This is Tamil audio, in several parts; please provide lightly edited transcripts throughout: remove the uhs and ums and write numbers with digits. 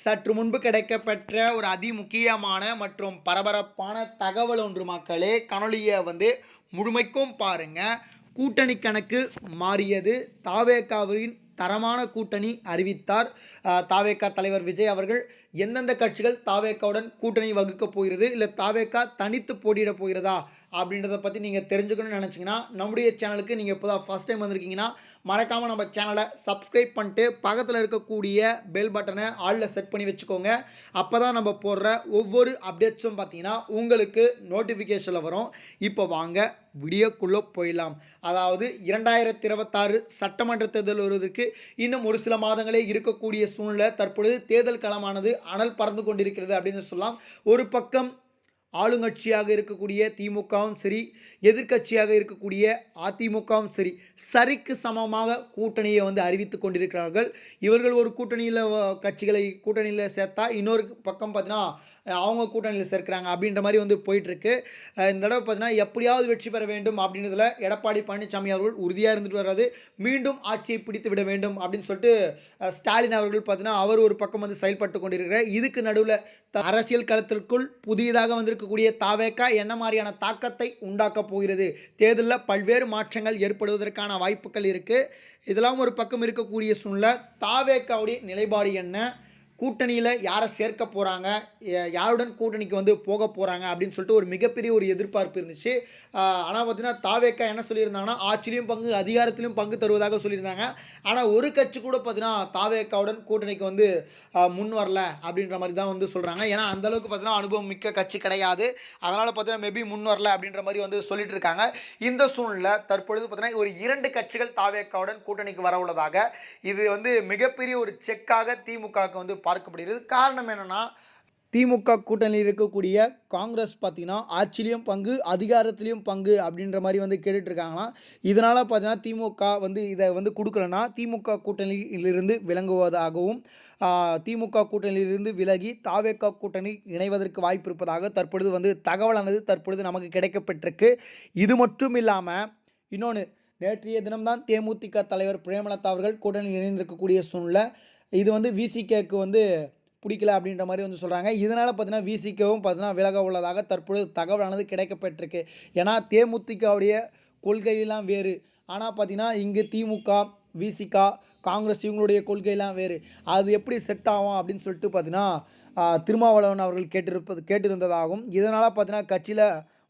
சற்று முன்பு கிடைக்கப்பெற்ற ஒரு அதிமுக்கியமான மற்றும் பரபரப்பான தகவல் ஒன்று மக்களே. காணொளியை முழுமைக்கும் பாருங்க. கூட்டணி கணக்கு மாறியது. தாவேகாவின் தரமான கூட்டணி அறிவித்தார் தாவேகா தலைவர் விஜய் அவர்கள். எந்தெந்த கட்சிகள் தாவேகாவுடன் கூட்டணி வகுக்க போகிறது, இல்லை தாவேகா தனித்து போட்டியிட போகிறதா அப்படின்றத பற்றி நீங்கள் தெரிஞ்சுக்கணும்னு நினச்சிங்கன்னா நம்முடைய சேனலுக்கு நீங்கள் இப்போ தான் ஃபஸ்ட் டைம் வந்திருக்கீங்கன்னா மறக்காமல் நம்ம சேனலை சப்ஸ்கிரைப் பண்ணிட்டு பக்கத்தில் இருக்கக்கூடிய பெல் பட்டனை ஆலில் செட் பண்ணி வச்சுக்கோங்க. அப்போ தான் நம்ம போடுற ஒவ்வொரு அப்டேட்ஸும் பார்த்தீங்கன்னா உங்களுக்கு நோட்டிஃபிகேஷனில் வரும். இப்போ வாங்க வீடியோக்குள்ளே போயிடலாம். அதாவது 2026 சட்டமன்ற தேர்தல் வருவதற்கு இன்னும் ஒரு சில மாதங்களே இருக்கக்கூடிய சூழ்நிலை. தற்பொழுது தேர்தல் களமானது அனல் பறந்து கொண்டிருக்கிறது அப்படின்னு சொல்லலாம். ஒரு பக்கம் ஆளுங்கட்சியாக இருக்கக்கூடிய திமுகவும் சரி, எதிர்க்கட்சியாக இருக்கக்கூடிய அதிமுகவும் சரி, சரிக்கு சமமாக கூட்டணியை அறிவித்து கொண்டிருக்கிறார்கள். இவர்கள் ஒரு கூட்டணியில் கட்சிகளை கூட்டணியில் சேர்த்தா இன்னொரு பக்கம் பார்த்தீங்கன்னா அவங்க கூட்டணியில் சேர்க்கிறாங்க அப்படின்ற மாதிரி போயிட்டுருக்கு. இந்த தடவை பார்த்தீங்கன்னா எப்படியாவது வெற்றி பெற வேண்டும் அப்படின்றதுல எடப்பாடி பழனிசாமி அவர்கள் உறுதியாக இருந்துட்டு வர்றது. மீண்டும் ஆட்சியை பிடித்து விட வேண்டும் அப்படின்னு சொல்லிட்டு ஸ்டாலின் அவர்கள் பார்த்தீங்கன்னா அவர் ஒரு பக்கம் செயல்பட்டு கொண்டிருக்கிறார். இதுக்கு நடுவில் அரசியல் களத்திற்குள் புதியதாக வந்திருக்கக்கூடிய தாவேகா என்ன மாதிரியான தாக்கத்தை உண்டாக்க போகிறது, தேர்தலில் பல்வேறு மாற்றங்கள் ஏற்படுவதற்கான வாய்ப்புகள் இருக்குது. இதெல்லாம் ஒரு பக்கம் இருக்கக்கூடிய சூழ்நிலை. தாவேகாவுடைய நிலைப்பாடு என்ன, கூட்டணியில் யாரை சேர்க்க போகிறாங்க, யாருடன் கூட்டணிக்கு போக போகிறாங்க அப்படின்னு சொல்லிட்டு ஒரு மிகப்பெரிய ஒரு எதிர்பார்ப்பு இருந்துச்சு. ஆனால் பார்த்தீங்கன்னா தாவேகா என்ன சொல்லியிருந்தாங்கன்னா ஆட்சியிலையும் பங்கு அதிகாரத்திலையும் பங்கு தருவதாக சொல்லியிருந்தாங்க. ஆனால் ஒரு கட்சி கூட பார்த்தீங்கன்னா தாவேகாவுடன் கூட்டணிக்கு முன் வரல அப்படின்ற மாதிரி தான் சொல்கிறாங்க. ஏன்னா அந்தளவுக்கு பார்த்தீங்கன்னா அனுபவம் மிக்க கட்சி கிடையாது. அதனால் பார்த்தீங்கன்னா மேபி முன் வரல அப்படின்ற மாதிரி சொல்லிட்டு இருக்காங்க. இந்த சூழ்நிலை தற்பொழுது பார்த்தீங்கன்னா ஒரு 2 கட்சிகள் தாவேகாவுடன் கூட்டணிக்கு வர உள்ளதாக இது மிகப்பெரிய ஒரு செக்காக திமுகவுக்கு பார்க்கப்படுகிறது. காரணம் என்னன்னா திமுக கூட்டணியில் இருக்கக்கூடிய காங்கிரஸ் பார்த்தீங்கன்னா ஆட்சியிலையும் பங்கு அதிகாரத்திலையும் பங்கு அப்படின்ற மாதிரி கேட்டுட்டு இருக்காங்களாம். இதனால் பார்த்தீங்கன்னா திமுக இதை கொடுக்கலன்னா திமுக கூட்டணியிலிருந்து விளங்குவதாகவும் திமுக கூட்டணியிலிருந்து விலகி தாவேகா கூட்டணி இணைவதற்கு வாய்ப்பு இருப்பதாக தற்பொழுது தகவலானது தற்பொழுது நமக்கு கிடைக்கப்பட்டிருக்கு. இது மட்டும் இல்லாமல் இன்னொன்று, நேற்றைய தினம்தான் தேமுதிக தலைவர் பிரேமலதா அவர்கள் கூட்டணியில் இணைந்திருக்கக்கூடிய சூழ்நிலை. இது விசிகேக்கு பிடிக்கல அப்படின்ற மாதிரி சொல்கிறாங்க. இதனால் பார்த்தீங்கன்னா விசிகவும் பார்த்தீங்கன்னா விலக உள்ளதாக தற்பொழுது தகவலானது கிடைக்கப்பட்டிருக்கு. ஏன்னா தேமுதிகவுடைய கொள்கையெல்லாம் வேறு, ஆனால் பார்த்தீங்கன்னா இங்கு திமுக விசிகா காங்கிரஸ் இவங்களுடைய கொள்கையெல்லாம் வேறு. அது எப்படி செட் ஆகும் அப்படின்னு சொல்லிட்டு பார்த்தீங்கன்னா திருமாவளவன் அவர்கள் கேட்டிருந்ததாகவும் இதனால் பார்த்தீங்கன்னா கட்சியில்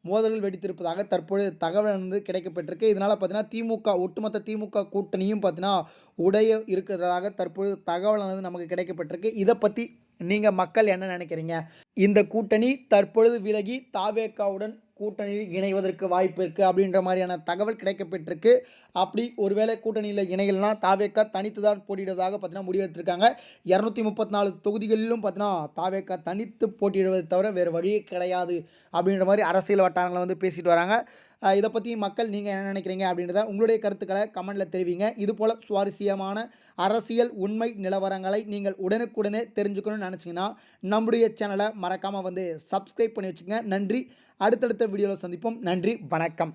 மோதல்கள் வெடித்திருப்பதாக தற்பொழுது தகவல் கிடைக்கப்பட்டிருக்கு. இதனால் பார்த்தீங்கன்னா ஒட்டுமொத்த திமுக கூட்டணியும் பார்த்தீங்கன்னா உடைய இருக்கிறதாக தற்பொழுது தகவலானது நமக்கு கிடைக்கப்பட்டிருக்கு. இதை பற்றி நீங்கள் மக்கள் என்ன நினைக்கிறீங்க? இந்த கூட்டணி தற்பொழுது விலகி தாவேகாவுடன் கூட்டணியில் இணைவதற்கு வாய்ப்பு இருக்குது அப்படின்ற மாதிரியான தகவல் கிடைக்கப்பட்டிருக்கு. அப்படி ஒருவேளை கூட்டணியில் இணைகள்னால் தாவேகா தனித்து தான் போட்டியிடுவதாக பார்த்தீங்கன்னா முடிவெடுத்திருக்காங்க. 234 தொகுதிகளிலும் பார்த்தீங்கன்னா தாவேகா தனித்து போட்டியிடுவதை தவிர வேறு வழியே கிடையாது அப்படின்ற மாதிரி அரசியல் வட்டாரங்களை பேசிட்டு வராங்க. இதை பற்றி மக்கள் நீங்கள் என்ன நினைக்கிறீங்க அப்படின்றத உங்களுடைய கருத்துக்களை கமெண்டில் தெரிவிங்க. இதுபோல் சுவாரஸ்யமான அரசியல் உண்மை நிலவரங்களை நீங்கள் உடனுக்குடனே தெரிஞ்சுக்கணும்னு நினச்சிங்கன்னா நம்முடைய சேனலை மறக்காமல் சப்ஸ்கிரைப் பண்ணி வச்சுங்க. நன்றி. அடுத்தடுத்த வீடியோவில் சந்திப்போம். நன்றி, வணக்கம்.